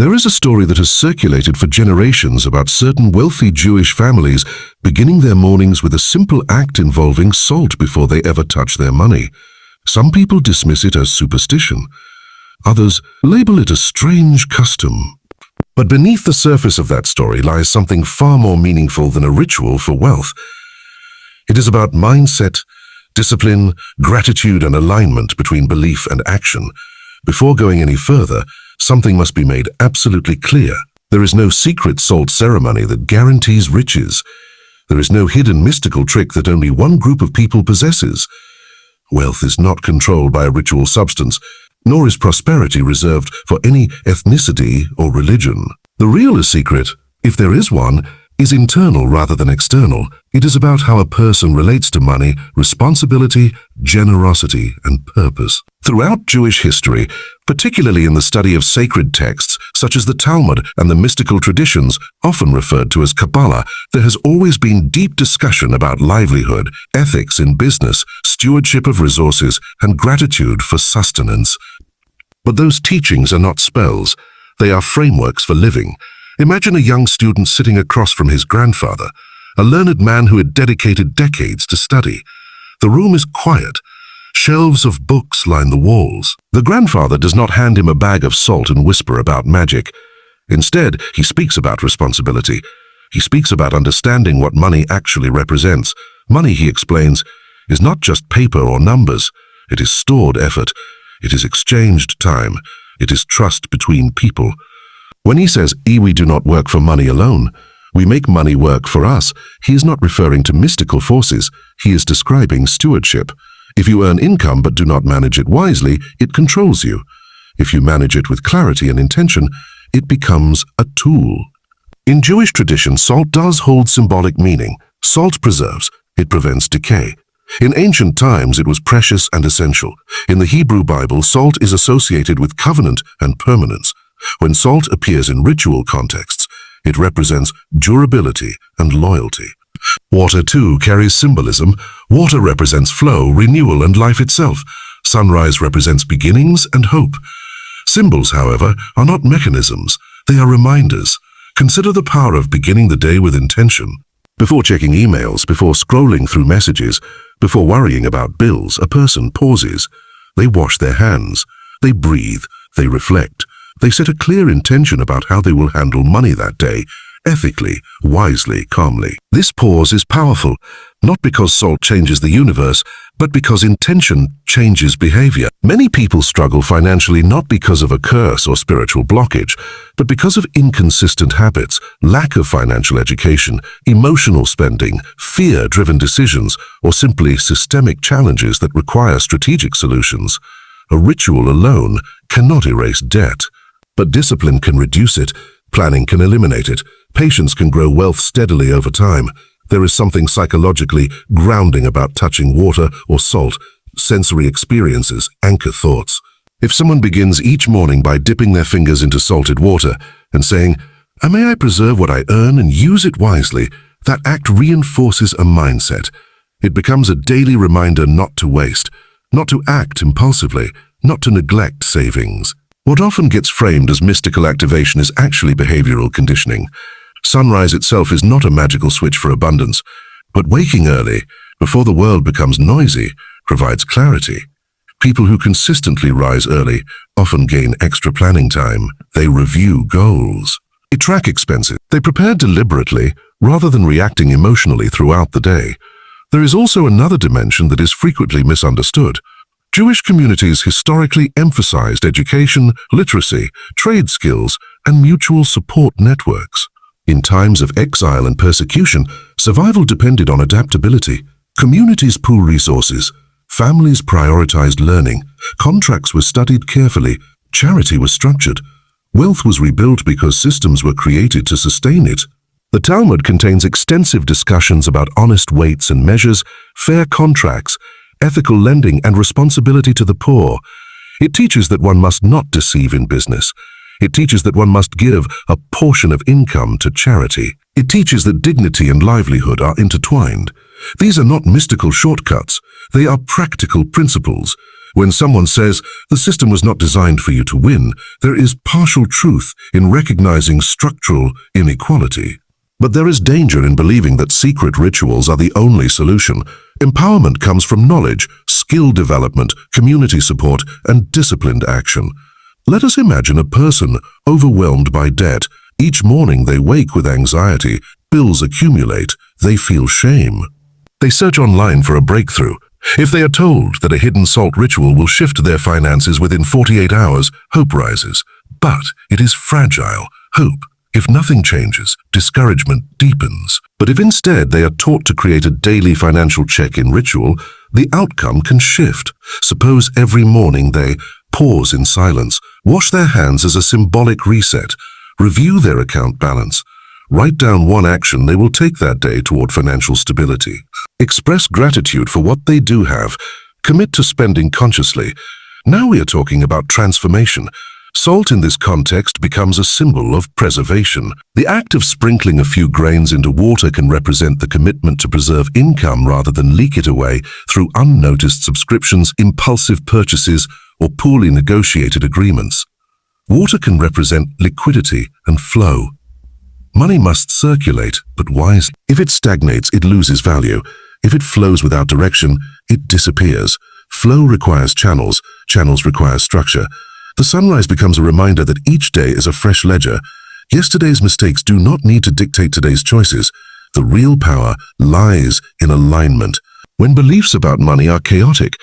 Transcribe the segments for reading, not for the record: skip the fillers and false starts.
There is a story that has circulated for generations about certain wealthy Jewish families beginning their mornings with a simple act involving salt before they ever touch their money. Some people dismiss it as superstition. Others label it a strange custom. But beneath the surface of that story lies something far more meaningful than a ritual for wealth. It is about mindset, discipline, gratitude, and alignment between belief and action. Before going any further, something must be made absolutely clear. There is no secret salt ceremony that guarantees riches. There is no hidden mystical trick that only one group of people possesses. Wealth is not controlled by a ritual substance, nor is prosperity reserved for any ethnicity or religion. The real secret, if there is one, is internal rather than external. It is about how a person relates to money, responsibility, generosity, and purpose. Throughout Jewish history, particularly in the study of sacred texts such as the Talmud and the mystical traditions, often referred to as Kabbalah, there has always been deep discussion about livelihood, ethics in business, stewardship of resources, and gratitude for sustenance. But those teachings are not spells. They are frameworks for living. Imagine a young student sitting across from his grandfather, a learned man who had dedicated decades to study. The room is quiet. Shelves of books line the walls. The grandfather does not hand him a bag of salt and whisper about magic. Instead, he speaks about responsibility. He speaks about understanding what money actually represents. Money, he explains, is not just paper or numbers. It is stored effort. It is exchanged time. It is trust between people. When he says, we do not work for money alone, we make money work for us, he is not referring to mystical forces. He is describing stewardship. If you earn income but do not manage it wisely, it controls you. If you manage it with clarity and intention, it becomes a tool. In Jewish tradition, salt does hold symbolic meaning. Salt preserves. It prevents decay. In ancient times, it was precious and essential. In the Hebrew Bible, salt is associated with covenant and permanence. When salt appears in ritual contexts, it represents durability and loyalty. Water, too, carries symbolism. Water represents flow, renewal, and life itself. Sunrise represents beginnings and hope. Symbols, however, are not mechanisms. They are reminders. Consider the power of beginning the day with intention. Before checking emails, before scrolling through messages, before worrying about bills, a person pauses. They wash their hands. They breathe. They reflect. They set a clear intention about how they will handle money that day, ethically, wisely, calmly. This pause is powerful, not because salt changes the universe, but because intention changes behavior. Many people struggle financially not because of a curse or spiritual blockage, but because of inconsistent habits, lack of financial education, emotional spending, fear-driven decisions, or simply systemic challenges that require strategic solutions. A ritual alone cannot erase debt. But discipline can reduce it, planning can eliminate it, patience can grow wealth steadily over time. There is something psychologically grounding about touching water or salt. Sensory experiences anchor thoughts. If someone begins each morning by dipping their fingers into salted water and saying, "May I preserve what I earn and use it wisely," that act reinforces a mindset. It becomes a daily reminder not to waste, not to act impulsively, not to neglect savings. What often gets framed as mystical activation is actually behavioral conditioning. Sunrise itself is not a magical switch for abundance, but waking early, before the world becomes noisy, provides clarity. People who consistently rise early often gain extra planning time. They review goals. They track expenses. They prepare deliberately rather than reacting emotionally throughout the day. There is also another dimension that is frequently misunderstood. Jewish communities historically emphasized education, literacy, trade skills, and mutual support networks. In times of exile and persecution, survival depended on adaptability. Communities pooled resources. Families prioritized learning. Contracts were studied carefully. Charity was structured. Wealth was rebuilt because systems were created to sustain it. The Talmud contains extensive discussions about honest weights and measures, fair contracts, ethical lending, and responsibility to the poor. It teaches that one must not deceive in business. It teaches that one must give a portion of income to charity. It teaches that dignity and livelihood are intertwined. These are not mystical shortcuts. They are practical principles. When someone says, the system was not designed for you to win, there is partial truth in recognizing structural inequality. But there is danger in believing that secret rituals are the only solution. Empowerment comes from knowledge, skill development, community support, and disciplined action. Let us imagine a person overwhelmed by debt. Each morning they wake with anxiety, bills accumulate, they feel shame. They search online for a breakthrough. If they are told that a hidden salt ritual will shift their finances within 48 hours, hope rises. But it is fragile. Hope, if nothing changes, discouragement deepens. But if instead they are taught to create a daily financial check-in ritual, the outcome can shift. Suppose every morning they pause in silence, wash their hands as a symbolic reset, review their account balance, write down one action they will take that day toward financial stability. Express gratitude for what they do have. Commit to spending consciously. Now we are talking about transformation. Salt in this context becomes a symbol of preservation. The act of sprinkling a few grains into water can represent the commitment to preserve income rather than leak it away through unnoticed subscriptions, impulsive purchases, or poorly negotiated agreements. Water can represent liquidity and flow. Money must circulate, but wisely. If it stagnates, it loses value. If it flows without direction, it disappears. Flow requires channels. Channels require structure. The sunrise becomes a reminder that each day is a fresh ledger. Yesterday's mistakes do not need to dictate today's choices. The real power lies in alignment. When beliefs about money are chaotic,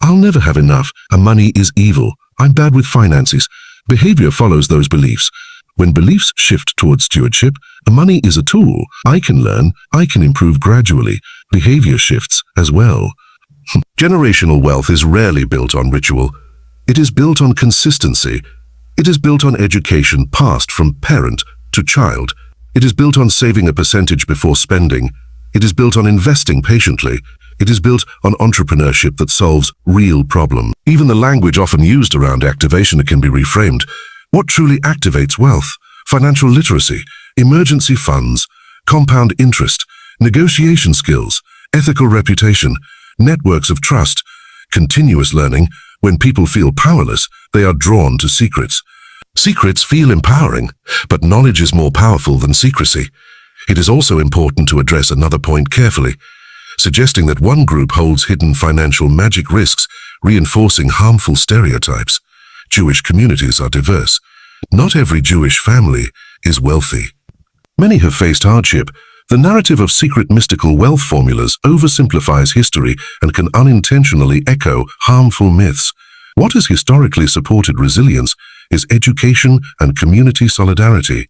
I'll never have enough, and money is evil, I'm bad with finances, behavior follows those beliefs. When beliefs shift towards stewardship, money is a tool. I can learn, I can improve gradually. Behavior shifts as well. Generational wealth is rarely built on ritual. It is built on consistency. It is built on education passed from parent to child. It is built on saving a percentage before spending. It is built on investing patiently. It is built on entrepreneurship that solves real problems. Even the language often used around activation can be reframed. What truly activates wealth? Financial literacy, emergency funds, compound interest, negotiation skills, ethical reputation, networks of trust, continuous learning. When people feel powerless, they are drawn to secrets. Secrets feel empowering, but knowledge is more powerful than secrecy. It is also important to address another point carefully, suggesting that one group holds hidden financial magic risks, reinforcing harmful stereotypes. Jewish communities are diverse. Not every Jewish family is wealthy. Many have faced hardship. The narrative of secret mystical wealth formulas oversimplifies history and can unintentionally echo harmful myths. What has historically supported resilience is education and community solidarity.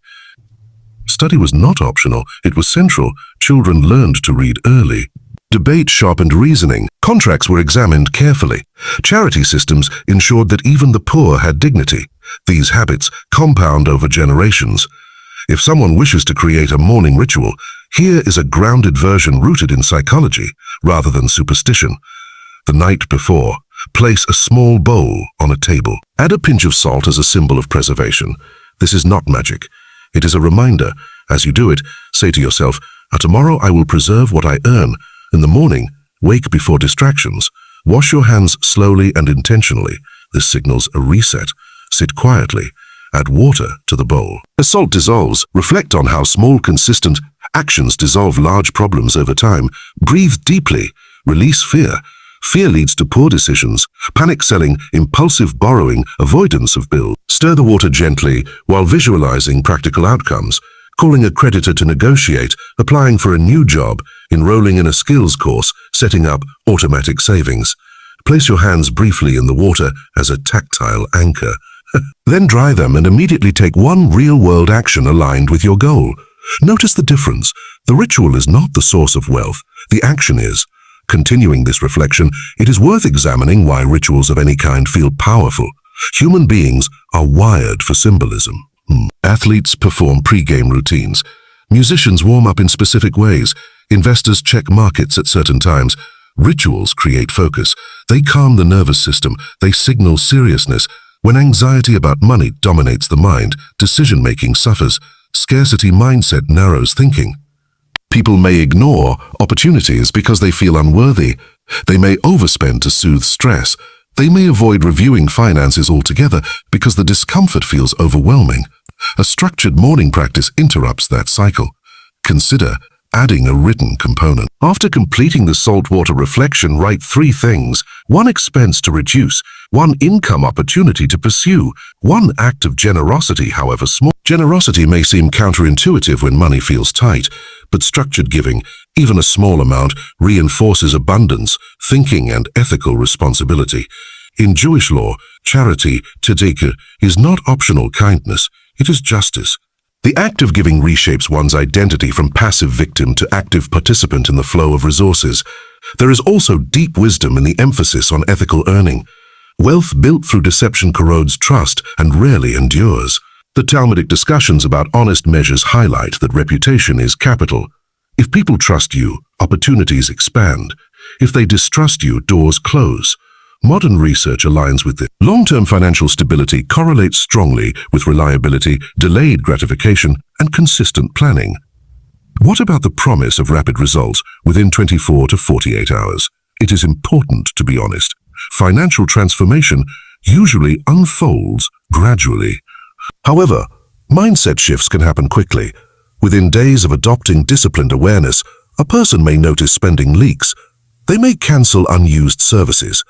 Study was not optional, it was central. Children learned to read early. Debate sharpened reasoning. Contracts were examined carefully. Charity systems ensured that even the poor had dignity. These habits compound over generations. If someone wishes to create a morning ritual, here is a grounded version rooted in psychology rather than superstition. The night before, place a small bowl on a table. Add a pinch of salt as a symbol of preservation. This is not magic. It is a reminder. As you do it, say to yourself, tomorrow I will preserve what I earn. In the morning, wake before distractions. Wash your hands slowly and intentionally. This signals a reset. Sit quietly. Add water to the bowl. As salt dissolves, reflect on how small, consistent actions dissolve large problems over time. Breathe deeply. Release fear. Fear leads to poor decisions, panic selling, impulsive borrowing, avoidance of bills. Stir the water gently while visualizing practical outcomes. Calling a creditor to negotiate, applying for a new job, enrolling in a skills course, setting up automatic savings. Place your hands briefly in the water as a tactile anchor. Then dry them and immediately take one real-world action aligned with your goal. Notice the difference. The ritual is not the source of wealth. The action is. Continuing this reflection, it is worth examining why rituals of any kind feel powerful. Human beings are wired for symbolism. Athletes perform pre-game routines. Musicians warm up in specific ways. Investors check markets at certain times. Rituals create focus. They calm the nervous system. They signal seriousness. When anxiety about money dominates the mind, decision-making suffers. Scarcity mindset narrows thinking. People may ignore opportunities because they feel unworthy. They may overspend to soothe stress. They may avoid reviewing finances altogether because the discomfort feels overwhelming. A structured morning practice interrupts that cycle. Consider adding a written component. After completing the saltwater reflection, write 3 things: 1 expense to reduce, 1 income opportunity to pursue, 1 act of generosity, however small. Generosity may seem counterintuitive when money feels tight, but structured giving, even a small amount, reinforces abundance, thinking, and ethical responsibility. In Jewish law, charity, tzedakah, is not optional kindness, it is justice. The act of giving reshapes one's identity from passive victim to active participant in the flow of resources. There is also deep wisdom in the emphasis on ethical earning. Wealth built through deception corrodes trust and rarely endures. The Talmudic discussions about honest measures highlight that reputation is capital. If people trust you, opportunities expand. If they distrust you, doors close. Modern research aligns with this. Long-term financial stability correlates strongly with reliability, delayed gratification, and consistent planning. What about the promise of rapid results within 24 to 48 hours? It is important to be honest. Financial transformation usually unfolds gradually. However, mindset shifts can happen quickly. Within days of adopting disciplined awareness, a person may notice spending leaks. They may cancel unused services.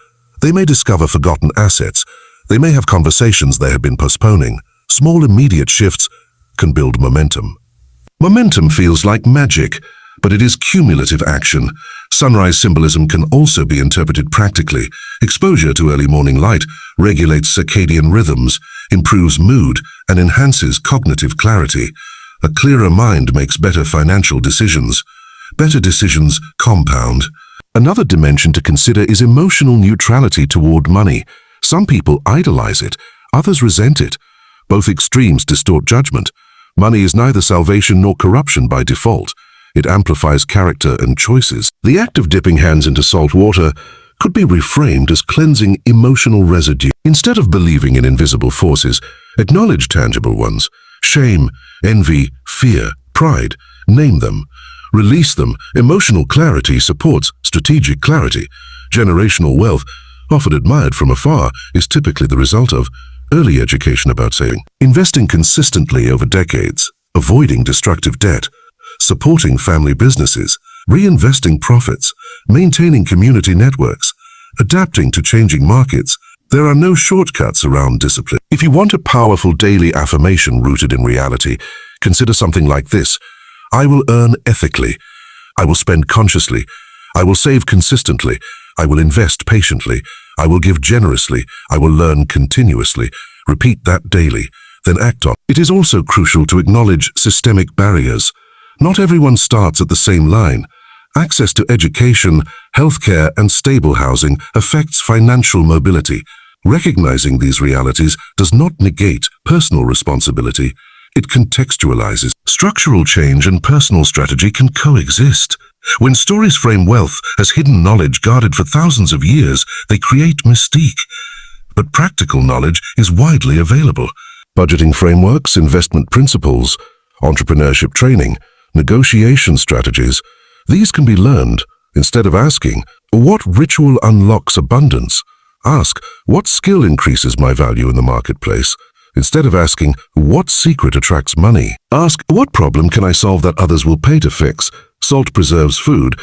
They may discover forgotten assets. They may have conversations they have been postponing. Small immediate shifts can build momentum. Momentum feels like magic, but it is cumulative action. Sunrise symbolism can also be interpreted practically. Exposure to early morning light regulates circadian rhythms, improves mood, and enhances cognitive clarity. A clearer mind makes better financial decisions. Better decisions compound. Another dimension to consider is emotional neutrality toward money. Some people idolize it, others resent it. Both extremes distort judgment. Money is neither salvation nor corruption by default. It amplifies character and choices. The act of dipping hands into salt water could be reframed as cleansing emotional residue. Instead of believing in invisible forces, acknowledge tangible ones. Shame, envy, fear, pride. Name them. Release them. Emotional clarity supports strategic clarity. Generational wealth, often admired from afar, is typically the result of early education about saving, investing consistently over decades, avoiding destructive debt, supporting family businesses, reinvesting profits, maintaining community networks, adapting to changing markets. There are no shortcuts around discipline. If you want a powerful daily affirmation rooted in reality, consider something like this: I will earn ethically. I will spend consciously. I will save consistently. I will invest patiently. I will give generously. I will learn continuously. Repeat that daily, then act on. It is also crucial to acknowledge systemic barriers. Not everyone starts at the same line. Access to education, healthcare, and stable housing affects financial mobility. Recognizing these realities does not negate personal responsibility. It contextualizes. Structural change and personal strategy can coexist. When stories frame wealth as hidden knowledge guarded for thousands of years, they create mystique. But practical knowledge is widely available. Budgeting frameworks, investment principles, entrepreneurship training, negotiation strategies, these can be learned. Instead of asking, what ritual unlocks abundance? Ask, what skill increases my value in the marketplace? Instead of asking, what secret attracts money? Ask, what problem can I solve that others will pay to fix? Salt preserves food.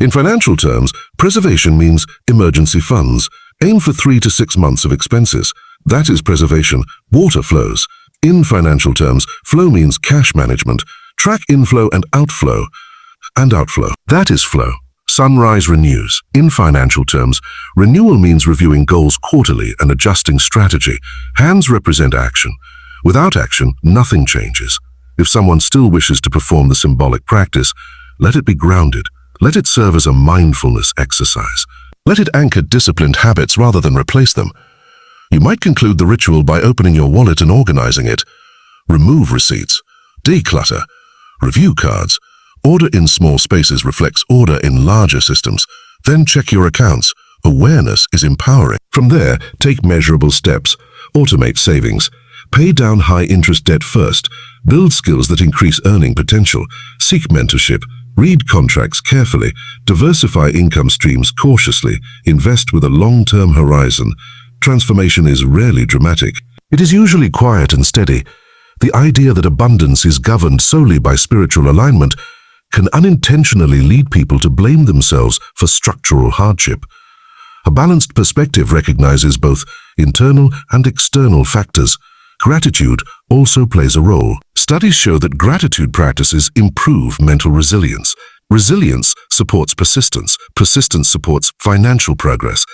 In financial terms, preservation means emergency funds. Aim for 3 to 6 months of expenses. That is preservation. Water flows. In financial terms, flow means cash management. Track inflow and outflow. That is flow. Sunrise renews. In financial terms, renewal means reviewing goals quarterly and adjusting strategy. Hands represent action. Without action, nothing changes. If someone still wishes to perform the symbolic practice, let it be grounded. Let it serve as a mindfulness exercise. Let it anchor disciplined habits rather than replace them. You might conclude the ritual by opening your wallet and organizing it. Remove receipts. Declutter. Review cards. Order in small spaces reflects order in larger systems. Then check your accounts. Awareness is empowering. From there, take measurable steps. Automate savings. Pay down high-interest debt first. Build skills that increase earning potential. Seek mentorship. Read contracts carefully, diversify income streams cautiously, invest with a long-term horizon. Transformation is rarely dramatic. It is usually quiet and steady. The idea that abundance is governed solely by spiritual alignment can unintentionally lead people to blame themselves for structural hardship. A balanced perspective recognizes both internal and external factors. Gratitude also plays a role. Studies show that gratitude practices improve mental resilience. Resilience supports persistence. Persistence supports financial progress.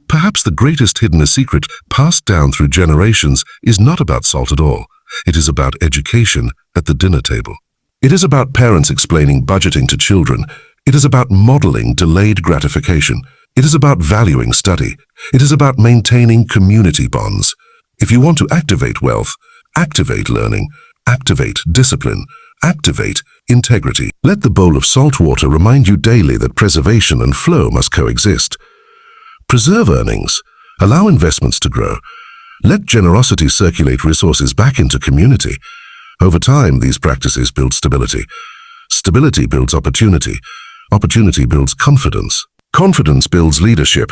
Perhaps the greatest hidden secret passed down through generations is not about salt at all. It is about education at the dinner table. It is about parents explaining budgeting to children. It is about modeling delayed gratification. It is about valuing study. It is about maintaining community bonds. If you want to activate wealth, activate learning, activate discipline, activate integrity. Let the bowl of salt water remind you daily that preservation and flow must coexist. Preserve earnings. Allow investments to grow. Let generosity circulate resources back into community. Over time, these practices build stability. Stability builds opportunity. Opportunity builds confidence. Confidence builds leadership.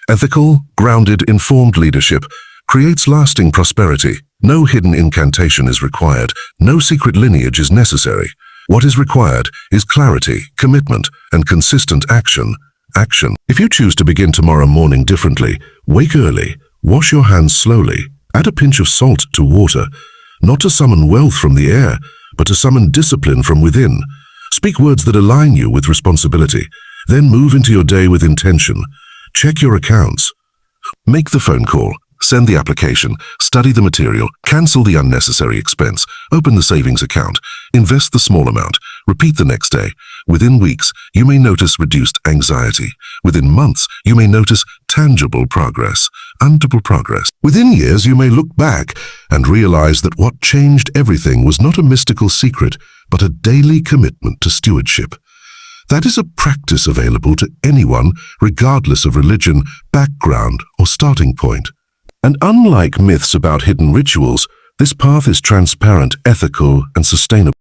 Ethical, grounded, informed leadership creates lasting prosperity. No hidden incantation is required. No secret lineage is necessary. What is required is clarity, commitment, and consistent action. Action. If you choose to begin tomorrow morning differently, wake early, wash your hands slowly, add a pinch of salt to water, not to summon wealth from the air, but to summon discipline from within. Speak words that align you with responsibility. Then move into your day with intention. Check your accounts. Make the phone call. Send the application, study the material, cancel the unnecessary expense, open the savings account, invest the small amount, repeat the next day. Within weeks, you may notice reduced anxiety. Within months, you may notice tangible progress, undeniable progress. Within years, you may look back and realize that what changed everything was not a mystical secret, but a daily commitment to stewardship. That is a practice available to anyone, regardless of religion, background, or starting point. And unlike myths about hidden rituals, this path is transparent, ethical, and sustainable.